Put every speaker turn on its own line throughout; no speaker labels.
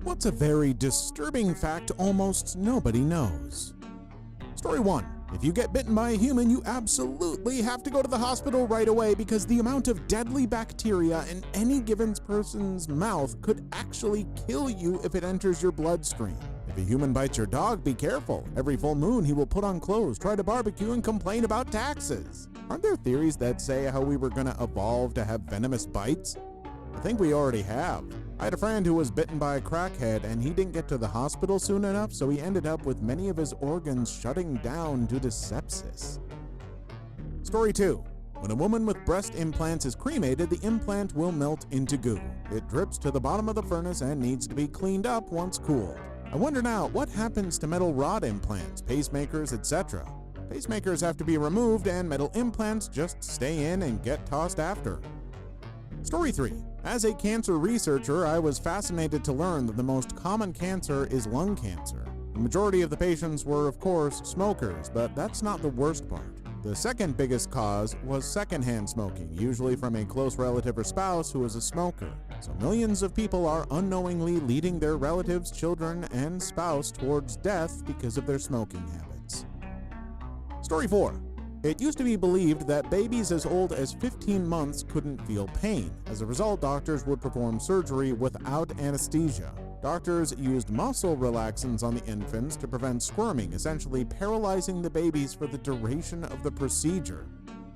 What's a very disturbing fact almost nobody knows? Story 1. If you get bitten by a human, you absolutely have to go to the hospital right away because the amount of deadly bacteria in any given person's mouth could actually kill you if it enters your bloodstream. If a human bites your dog, be careful. Every full moon, he will put on clothes, try to barbecue, and complain about taxes. Aren't there theories that say how we were going to evolve to have venomous bites? I think we already have. I had a friend who was bitten by a crackhead and he didn't get to the hospital soon enough, so he ended up with many of his organs shutting down due to sepsis. Story 2. When a woman with breast implants is cremated, the implant will melt into goo. It drips to the bottom of the furnace and needs to be cleaned up once cooled. I wonder now, what happens to metal rod implants, pacemakers, etc.? Pacemakers have to be removed and metal implants just stay in and get tossed after. Story 3. As a cancer researcher, I was fascinated to learn that the most common cancer is lung cancer. The majority of the patients were, of course, smokers, but that's not the worst part. The second biggest cause was secondhand smoking, usually from a close relative or spouse who is a smoker. So millions of people are unknowingly leading their relatives, children, and spouse towards death because of their smoking habits. Story 4. It used to be believed that babies as old as 15 months couldn't feel pain. As a result, doctors would perform surgery without anesthesia. Doctors used muscle relaxants on the infants to prevent squirming, essentially paralyzing the babies for the duration of the procedure.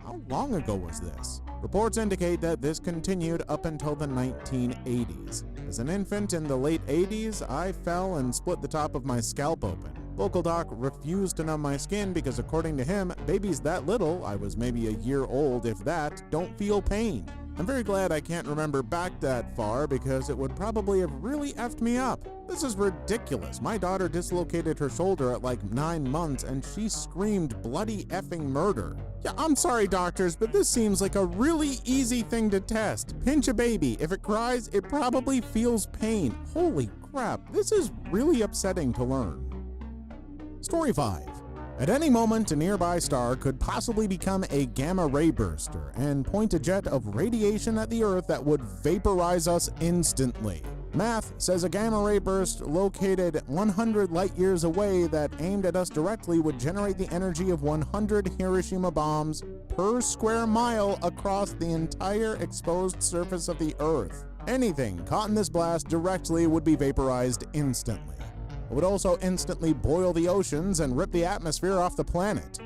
How long ago was this? Reports indicate that this continued up until the 1980s. As an infant in the late 80s, I fell and split the top of my scalp open. Local doc refused to numb my skin because according to him, babies that little, I was maybe a year old if that, don't feel pain. I'm very glad I can't remember back that far because it would probably have really effed me up. This is ridiculous. My daughter dislocated her shoulder at like 9 months and she screamed bloody effing murder. Yeah, I'm sorry doctors, but this seems like a really easy thing to test. Pinch a baby. If it cries, it probably feels pain. Holy crap, this is really upsetting to learn. Story 5. At any moment, a nearby star could possibly become a gamma-ray burster and point a jet of radiation at the Earth that would vaporize us instantly. Math says a gamma-ray burst located 100 light-years away that aimed at us directly would generate the energy of 100 Hiroshima bombs per square mile across the entire exposed surface of the Earth. Anything caught in this blast directly would be vaporized instantly. It would also instantly boil the oceans and rip the atmosphere off the planet.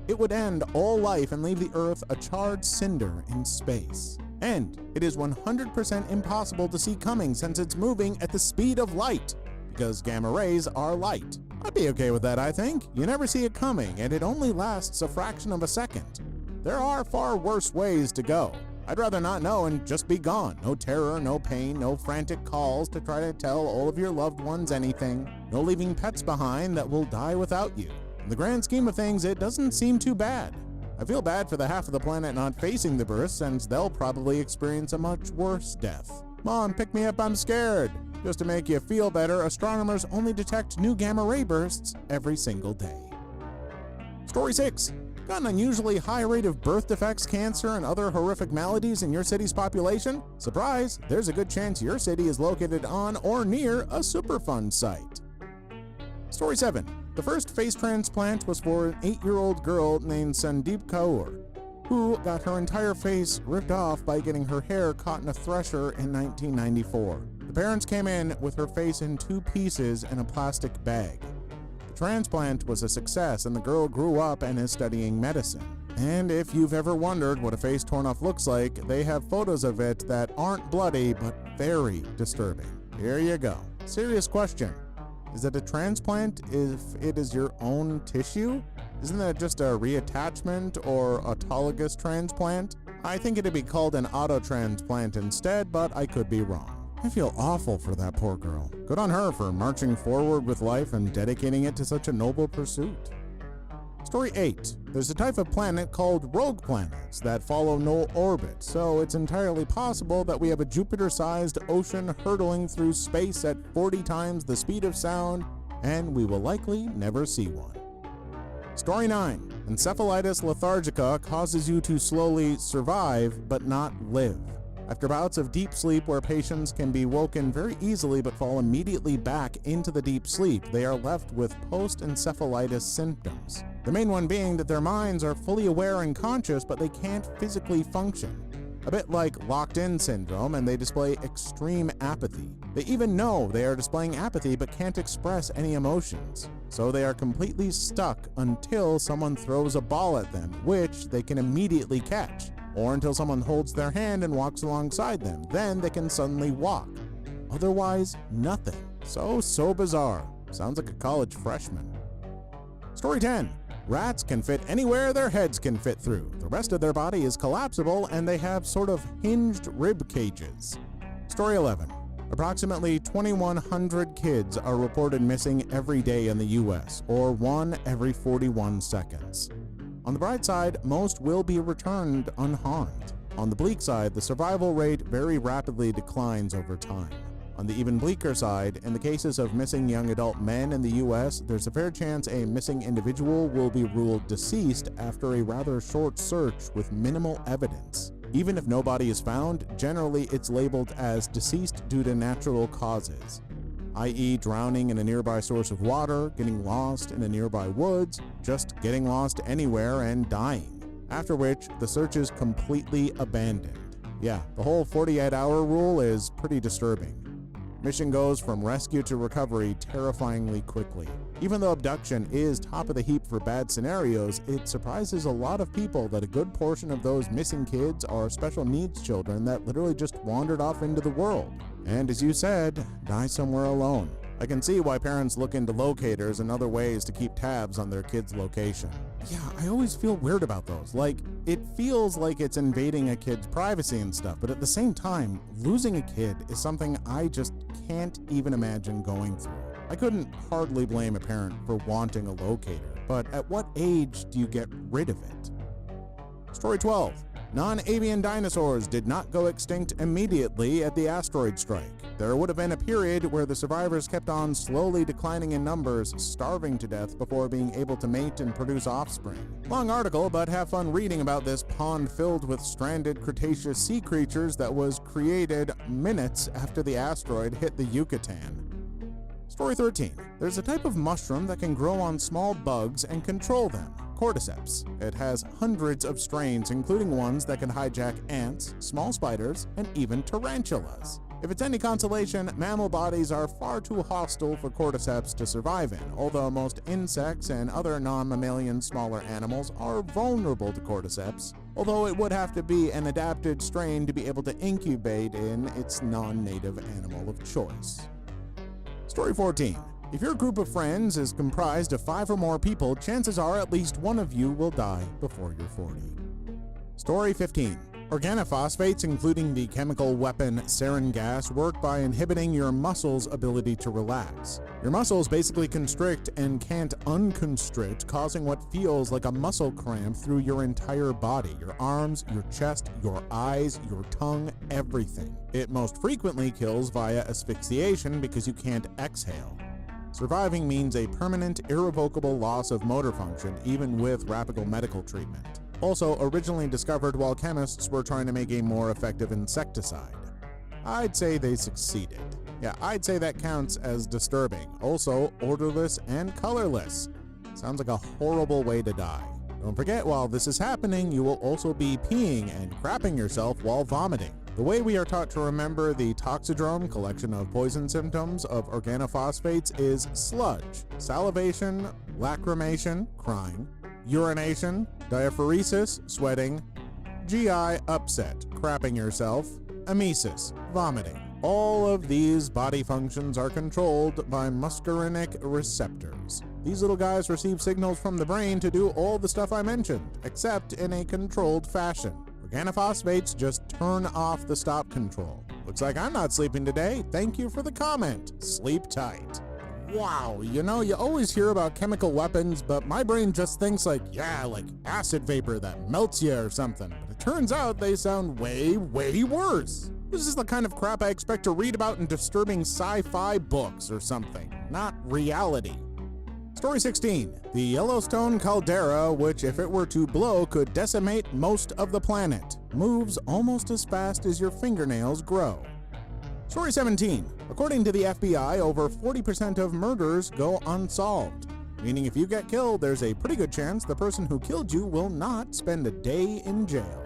It would end all life and leave the Earth a charred cinder in space. And it is 100% impossible to see coming since it's moving at the speed of light, because gamma rays are light. I'd be okay with that, I think. You never see it coming, and it only lasts a fraction of a second. There are far worse ways to go. I'd rather not know and just be gone. No terror, no pain, no frantic calls to try to tell all of your loved ones anything. No leaving pets behind that will die without you. In the grand scheme of things, it doesn't seem too bad. I feel bad for the half of the planet not facing the burst since they'll probably experience a much worse death. Mom, pick me up, I'm scared. Just to make you feel better, astronomers only detect new gamma ray bursts every single day. Story 6. Got an unusually high rate of birth defects, cancer, and other horrific maladies in your city's population? Surprise! There's a good chance your city is located on or near a Superfund site. Story 7. The first face transplant was for an 8-year-old girl named Sandeep Kaur, who got her entire face ripped off by getting her hair caught in a thresher in 1994. The parents came in with her face in 2 pieces in a plastic bag. Transplant was a success and the girl grew up and is studying medicine. And if you've ever wondered what a face torn off looks like, they have photos of it that aren't bloody but very disturbing. Here you go. Serious question. Is it a transplant if it is your own tissue? Isn't that just a reattachment or autologous transplant? I think it'd be called an auto-transplant instead, but I could be wrong. I feel awful for that poor girl. Good on her for marching forward with life and dedicating it to such a noble pursuit. Story 8. There's a type of planet called rogue planets that follow no orbit, so it's entirely possible that we have a Jupiter-sized ocean hurtling through space at 40 times the speed of sound, and we will likely never see one. Story 9. Encephalitis lethargica causes you to slowly survive but not live. After bouts of deep sleep where patients can be woken very easily but fall immediately back into the deep sleep, they are left with post-encephalitis symptoms. The main one being that their minds are fully aware and conscious, but they can't physically function. A bit like locked-in syndrome, and they display extreme apathy. They even know they are displaying apathy but can't express any emotions. So they are completely stuck until someone throws a ball at them, which they can immediately catch, or until someone holds their hand and walks alongside them. Then they can suddenly walk. Otherwise, nothing. So bizarre. Sounds like a college freshman. Story 10. Rats can fit anywhere their heads can fit through. The rest of their body is collapsible and they have sort of hinged rib cages. Story 11. Approximately 2,100 kids are reported missing every day in the US, or 1 every 41 seconds. On the bright side, most will be returned unharmed. On the bleak side, the survival rate very rapidly declines over time. On the even bleaker side, in the cases of missing young adult men in the US, there's a fair chance a missing individual will be ruled deceased after a rather short search with minimal evidence. Even if no body is found, generally it's labeled as deceased due to natural causes, i.e. drowning in a nearby source of water, getting lost in a nearby woods, just getting lost anywhere and dying, after which the search is completely abandoned. Yeah, the whole 48-hour rule is pretty disturbing. Mission goes from rescue to recovery terrifyingly quickly. Even though abduction is top of the heap for bad scenarios, it surprises a lot of people that a good portion of those missing kids are special needs children that literally just wandered off into the world. And as you said, die somewhere alone. I can see why parents look into locators and other ways to keep tabs on their kids' location. Yeah, I always feel weird about those. Like, it feels like it's invading a kid's privacy and stuff, but at the same time, losing a kid is something I just can't even imagine going through. I couldn't hardly blame a parent for wanting a locator, but at what age do you get rid of it? Story 12. Non-avian dinosaurs did not go extinct immediately at the asteroid strike. There would have been a period where the survivors kept on slowly declining in numbers, starving to death before being able to mate and produce offspring. Long article, but have fun reading about this pond filled with stranded Cretaceous sea creatures that was created minutes after the asteroid hit the Yucatan. Story 13. There's a type of mushroom that can grow on small bugs and control them. Cordyceps. It has hundreds of strains, including ones that can hijack ants, small spiders, and even tarantulas. If it's any consolation, mammal bodies are far too hostile for cordyceps to survive in, although most insects and other non-mammalian smaller animals are vulnerable to cordyceps, although it would have to be an adapted strain to be able to incubate in its non-native animal of choice. Story 14. If your group of friends is comprised of 5 or more people, chances are at least one of you will die before you're 40. Story 15. Organophosphates, including the chemical weapon sarin gas, work by inhibiting your muscles' ability to relax. Your muscles basically constrict and can't unconstrict, causing what feels like a muscle cramp through your entire body, your arms, your chest, your eyes, your tongue, everything. It most frequently kills via asphyxiation because you can't exhale. Surviving means a permanent, irrevocable loss of motor function, even with rapid medical treatment. Also originally discovered while chemists were trying to make a more effective insecticide. I'd say they succeeded. Yeah, I'd say that counts as disturbing. Also, odorless and colorless. Sounds like a horrible way to die. Don't forget, while this is happening, you will also be peeing and crapping yourself while vomiting. The way we are taught to remember the toxidrome, collection of poison symptoms of organophosphates, is sludge, salivation, lacrimation, crying, urination, diaphoresis, sweating, GI upset, crapping yourself, emesis, vomiting. All of these body functions are controlled by muscarinic receptors. These little guys receive signals from the brain to do all the stuff I mentioned, except in a controlled fashion. Organophosphates just turn off the stop control. Looks like I'm not sleeping today. Thank you for the comment. Sleep tight. Wow, you know, you always hear about chemical weapons, but my brain just thinks like acid vapor that melts you or something. But it turns out they sound way, way worse. This is the kind of crap I expect to read about in disturbing sci-fi books or something, not reality. Story 16. The Yellowstone caldera, which if it were to blow could decimate most of the planet. moves almost as fast as your fingernails grow. Story 17. According to the FBI, over 40% of murders go unsolved, meaning if you get killed, there's a pretty good chance the person who killed you will not spend a day in jail.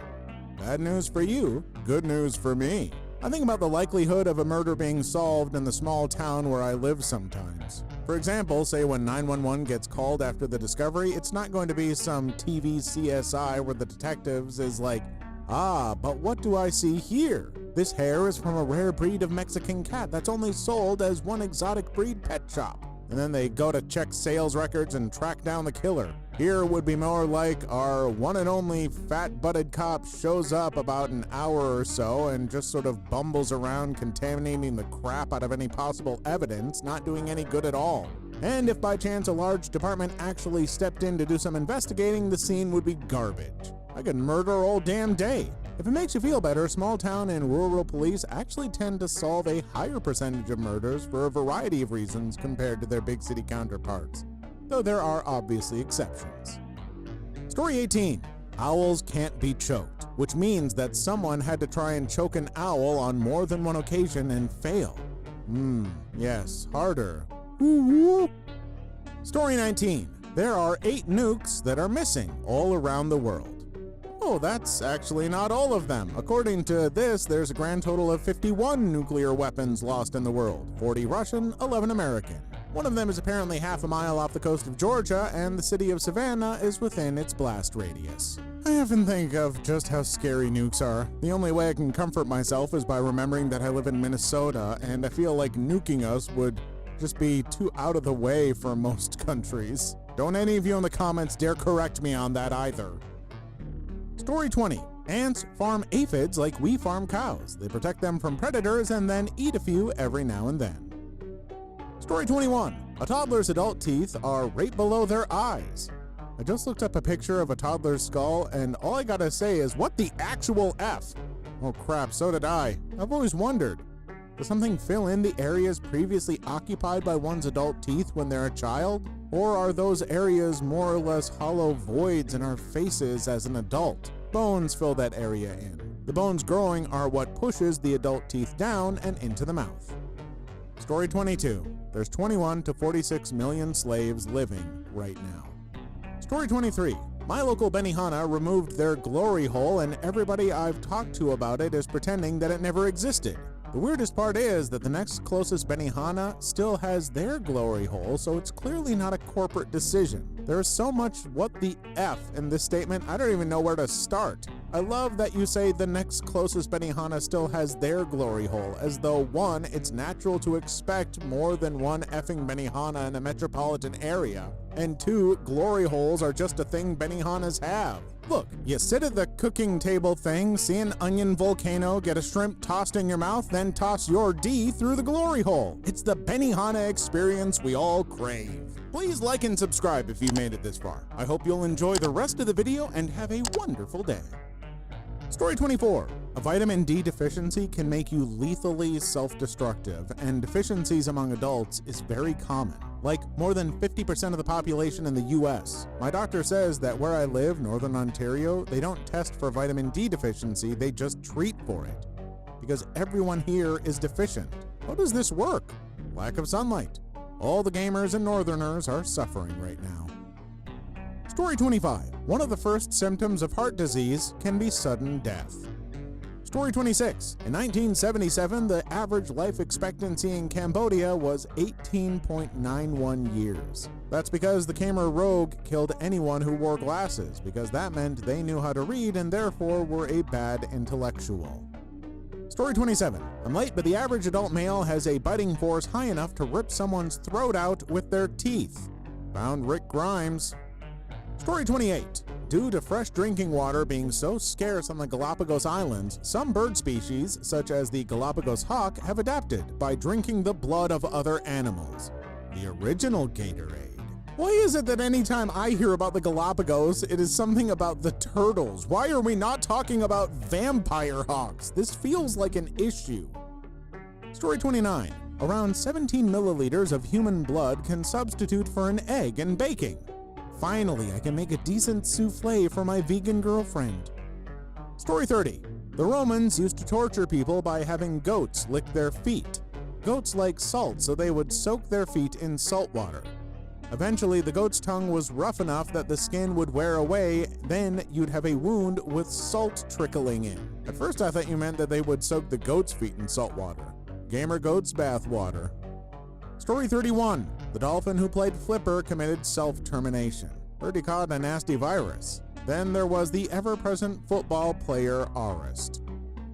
Bad news for you, good news for me. I think about the likelihood of a murder being solved in the small town where I live sometimes. For example, say when 911 gets called after the discovery, it's not going to be some TV CSI where the detectives is like, "Ah, but what do I see here? This hair is from a rare breed of Mexican cat that's only sold as one exotic breed pet shop." And then they go to check sales records and track down the killer. Here would be more like our one and only fat-butted cop shows up about an hour or so and just sort of bumbles around contaminating the crap out of any possible evidence, not doing any good at all. And if by chance a large department actually stepped in to do some investigating, the scene would be garbage. I could murder all damn day. If it makes you feel better, small town and rural police actually tend to solve a higher percentage of murders for a variety of reasons compared to their big city counterparts, though there are obviously exceptions. Story 18. Owls can't be choked, which means that someone had to try and choke an owl on more than one occasion and fail. Yes, harder. Story 19. There are 8 nukes that are missing all around the world. Oh, that's actually not all of them. According to this, there's a grand total of 51 nuclear weapons lost in the world, 40 Russian, 11 American. One of them is apparently half a mile off the coast of Georgia, and the city of Savannah is within its blast radius. I often think of just how scary nukes are. The only way I can comfort myself is by remembering that I live in Minnesota, and I feel like nuking us would just be too out of the way for most countries. Don't any of you in the comments dare correct me on that either. Story 20. Ants farm aphids like we farm cows. They protect them from predators and then eat a few every now and then. Story 21. A toddler's adult teeth are right below their eyes. I just looked up a picture of a toddler's skull and all I gotta say is, what the actual F? Oh crap, so did I. I've always wondered, does something fill in the areas previously occupied by one's adult teeth when they're a child? Or are those areas more or less hollow voids in our faces as an adult? Bones fill that area in. The bones growing are what pushes the adult teeth down and into the mouth. Story 22. There's 21 to 46 million slaves living right now. Story 23. My local Benihana removed their glory hole and everybody I've talked to about it is pretending that it never existed. The weirdest part is that the next closest Benihana still has their glory hole, so it's clearly not a corporate decision. There is so much what the F in this statement, I don't even know where to start. I love that you say the next closest Benihana still has their glory hole, as though 1, it's natural to expect more than one effing Benihana in a metropolitan area, and 2, glory holes are just a thing Benihanas have. Look, you sit at the cooking table thing, see an onion volcano, get a shrimp tossed in your mouth, then toss your D through the glory hole. It's the Benihana experience we all crave. Please like and subscribe if you made it this far. I hope you'll enjoy the rest of the video and have a wonderful day. Story 24. A vitamin D deficiency can make you lethally self-destructive, and deficiencies among adults is very common. Like more than 50% of the population in the US. My doctor says that where I live, Northern Ontario, they don't test for vitamin D deficiency, they just treat for it. Because everyone here is deficient. How does this work? Lack of sunlight. All the gamers and northerners are suffering right now. Story 25. One of the first symptoms of heart disease can be sudden death. Story 26. In 1977, the average life expectancy in Cambodia was 18.91 years. That's because the Khmer Rouge killed anyone who wore glasses, because that meant they knew how to read and therefore were a bad intellectual. Story 27. I'm late, but the average adult male has a biting force high enough to rip someone's throat out with their teeth. Found Rick Grimes. Story 28. Due to fresh drinking water being so scarce on the Galapagos Islands, some bird species, such as the Galapagos hawk, have adapted by drinking the blood of other animals. The original Gatorade. Why is it that anytime I hear about the Galapagos, it is something about the turtles? Why are we not talking about vampire hawks? This feels like an issue. Story 29. Around 17 milliliters of human blood can substitute for an egg in baking. Finally, I can make a decent souffle for my vegan girlfriend. Story 30. The Romans used to torture people by having goats lick their feet. Goats like salt, so they would soak their feet in salt water. Eventually, the goat's tongue was rough enough that the skin would wear away, then you'd have a wound with salt trickling in. At first I thought you meant that they would soak the goat's feet in salt water. Gamer goat's bath water. Story 31. The dolphin who played Flipper committed self-termination. Heard he caught a nasty virus. Then there was the ever-present football player Aurist.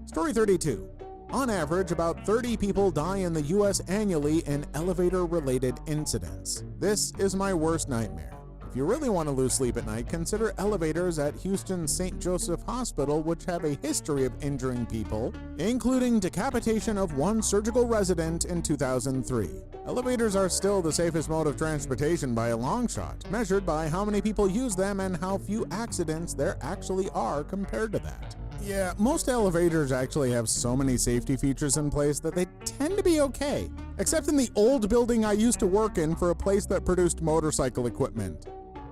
Story 32. On average, about 30 people die in the US annually in elevator-related incidents. This is my worst nightmare. If you really want to lose sleep at night, consider elevators at Houston's St. Joseph Hospital, which have a history of injuring people, including decapitation of one surgical resident in 2003. Elevators are still the safest mode of transportation by a long shot, measured by how many people use them and how few accidents there actually are compared to that. Yeah, most elevators actually have so many safety features in place that they tend to be okay, except in the old building I used to work in for a place that produced motorcycle equipment.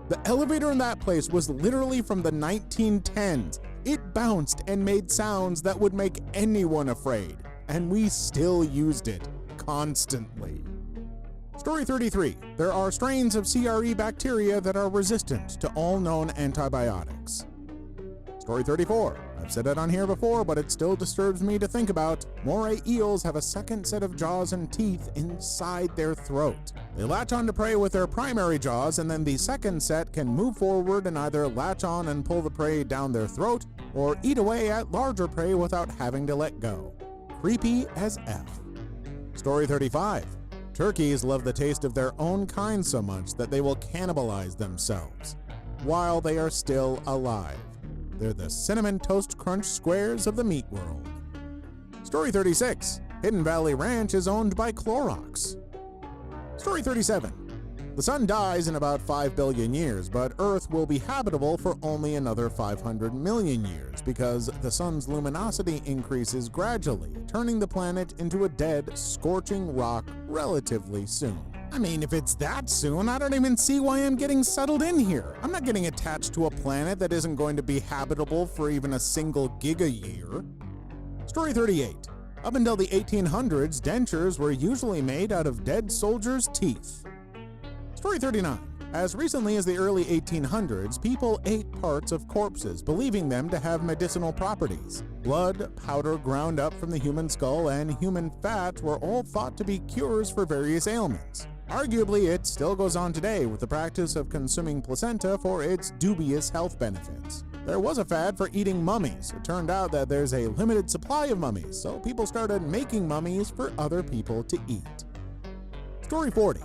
The elevator in that place was literally from the 1910s. It bounced and made sounds that would make anyone afraid, and we still used it constantly. Story 33. There are strains of CRE bacteria that are resistant to all known antibiotics. Story 34. I've said it on here before, but it still disturbs me to think about. Moray eels have a second set of jaws and teeth inside their throat. They latch on to prey with their primary jaws, and then the second set can move forward and either latch on and pull the prey down their throat, or eat away at larger prey without having to let go. Creepy as F. Story 35. Turkeys love the taste of their own kind so much that they will cannibalize themselves while they are still alive. They're the Cinnamon Toast Crunch squares of the meat world. Story 36. Hidden Valley Ranch is owned by Clorox. Story 37. The sun dies in about 5 billion years, but Earth will be habitable for only another 500 million years because the sun's luminosity increases gradually, turning the planet into a dead, scorching rock relatively soon. I mean, if it's that soon, I don't even see why I'm getting settled in here. I'm not getting attached to a planet that isn't going to be habitable for even a single giga-year. Story 38. Up until the 1800s, dentures were usually made out of dead soldiers' teeth. Story 39. As recently as the early 1800s, people ate parts of corpses, believing them to have medicinal properties. Blood, powder ground up from the human skull, and human fat were all thought to be cures for various ailments. Arguably, it still goes on today with the practice of consuming placenta for its dubious health benefits. There was a fad for eating mummies. It turned out that there's a limited supply of mummies, so people started making mummies for other people to eat. Story 40.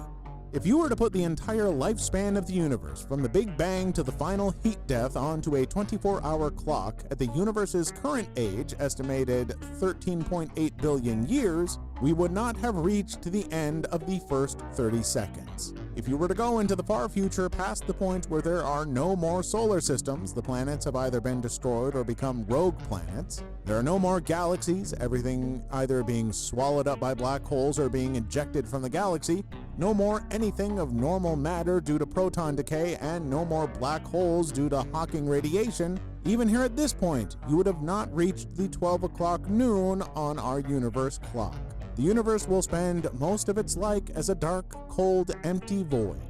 If you were to put the entire lifespan of the universe, from the Big Bang to the final heat death, onto a 24-hour clock at the universe's current age, estimated 13.8 billion years, we would not have reached the end of the first 30 seconds. If you were to go into the far future past the point where there are no more solar systems, the planets have either been destroyed or become rogue planets, there are no more galaxies, everything either being swallowed up by black holes or being ejected from the galaxy, no more anything of normal matter due to proton decay, and no more black holes due to Hawking radiation, even here at this point, you would have not reached the 12 o'clock noon on our universe clock. The universe will spend most of its life as a dark, cold, empty void.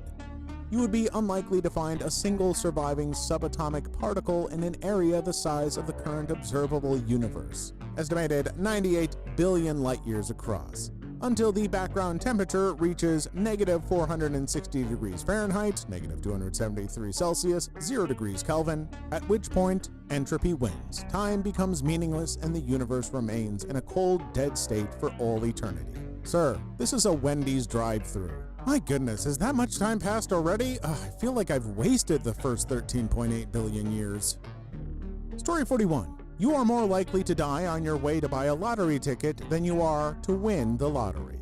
You would be unlikely to find a single surviving subatomic particle in an area the size of the current observable universe, estimated 98 billion light-years across, until the background temperature reaches negative 460 degrees Fahrenheit, negative 273 Celsius, 0 degrees Kelvin, at which point entropy wins. Time becomes meaningless and the universe remains in a cold, dead state for all eternity. Sir, this is a Wendy's drive-thru. My goodness, has that much time passed already? I feel like I've wasted the first 13.8 billion years. Story 41. You are more likely to die on your way to buy a lottery ticket than you are to win the lottery.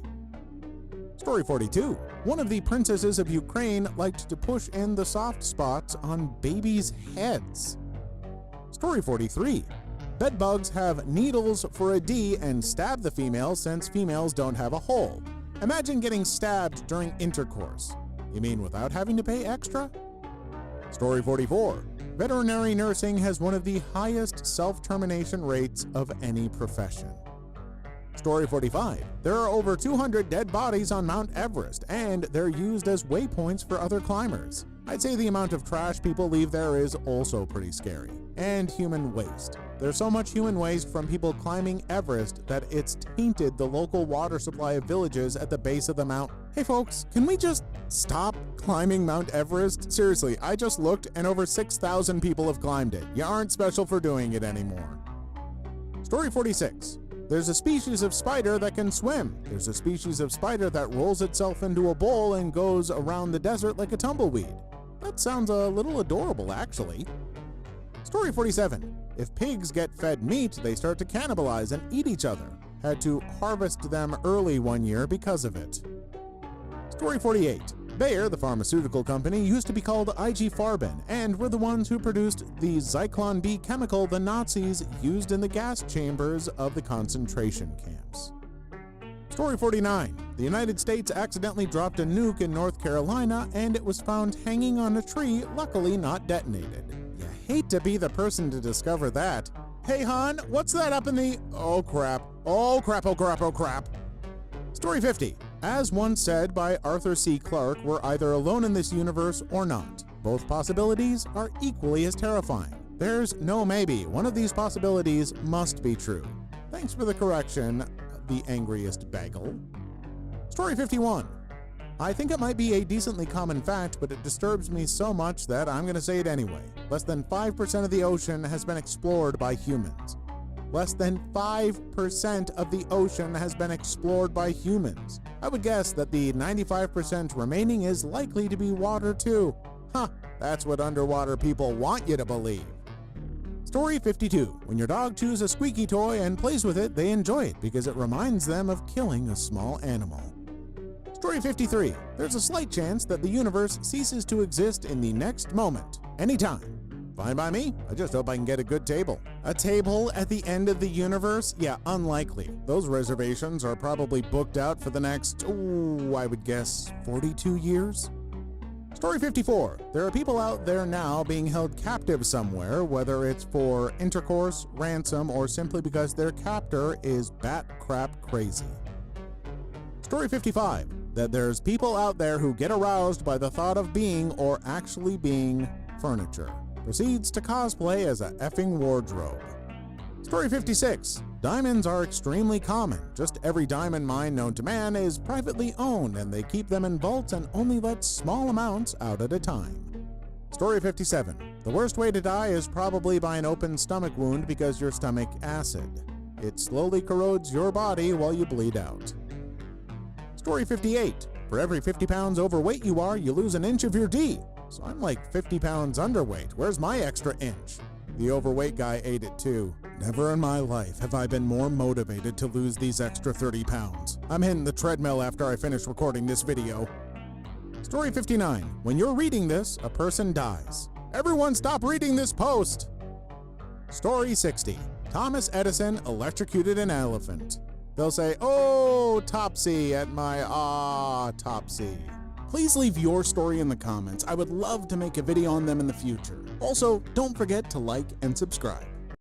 Story 42. One of the princesses of Ukraine liked to push in the soft spots on babies' heads. Story 43. Bedbugs have needles for a D and stab the female since females don't have a hole. Imagine getting stabbed during intercourse. You mean without having to pay extra? Story 44. Veterinary nursing has one of the highest self-termination rates of any profession. Story 45. There are over 200 dead bodies on Mount Everest, and they're used as waypoints for other climbers. I'd say the amount of trash people leave there is also pretty scary. And human waste. There's so much human waste from people climbing Everest that it's tainted the local water supply of villages at the base of the mountain. Hey folks, can we just stop climbing Mount Everest? Seriously, I just looked and over 6,000 people have climbed it. You aren't special for doing it anymore. Story 46. There's a species of spider that can swim. There's a species of spider that rolls itself into a bowl and goes around the desert like a tumbleweed. That sounds a little adorable, actually. Story 47. If pigs get fed meat, they start to cannibalize and eat each other. Had to harvest them early one year because of it. Story 48. Bayer, the pharmaceutical company, used to be called IG Farben, and were the ones who produced the Zyklon B chemical the Nazis used in the gas chambers of the concentration camps. Story 49. The United States accidentally dropped a nuke in North Carolina, and it was found hanging on a tree, luckily not detonated. You hate to be the person to discover that. Hey hon, what's that up in the... Oh crap. Oh crap, oh crap, oh crap. Story 50. As once said by Arthur C. Clarke, we're either alone in this universe or not. Both possibilities are equally as terrifying. There's no maybe. One of these possibilities must be true. Thanks for the correction, the angriest bagel. Story 51. I think it might be a decently common fact, but it disturbs me so much that I'm going to say it anyway. Less than 5% of the ocean has been explored by humans. Less than 5% of the ocean has been explored by humans. I would guess that the 95% remaining is likely to be water too. Huh, that's what underwater people want you to believe. Story 52. When your dog chews a squeaky toy and plays with it, they enjoy it because it reminds them of killing a small animal. Story 53. There's a slight chance that the universe ceases to exist in the next moment, anytime. Fine by me. I just hope I can get a good table. A table at the end of the universe? Yeah, unlikely. Those reservations are probably booked out for the next, I would guess, 42 years? Story 54. There are people out there now being held captive somewhere, whether it's for intercourse, ransom, or simply because their captor is bat crap crazy. Story 55. That there's people out there who get aroused by the thought of being or actually being furniture. Proceeds to cosplay as a effing wardrobe. Story 56. Diamonds are extremely common. Just every diamond mine known to man is privately owned, and they keep them in vaults and only let small amounts out at a time. Story 57. The worst way to die is probably by an open stomach wound because your stomach acid. It slowly corrodes your body while you bleed out. Story 58. For every 50 pounds overweight you are, you lose an inch of your D. So I'm like 50 pounds underweight. Where's my extra inch? The overweight guy ate it too. Never in my life have I been more motivated to lose these extra 30 pounds. I'm hitting the treadmill after I finish recording this video. Story 59. When you're reading this, a person dies. Everyone stop reading this post! Story 60. Thomas Edison electrocuted an elephant. They'll say, oh, Topsy at my Topsy. Please leave your story in the comments. I would love to make a video on them in the future. Also, don't forget to like and subscribe.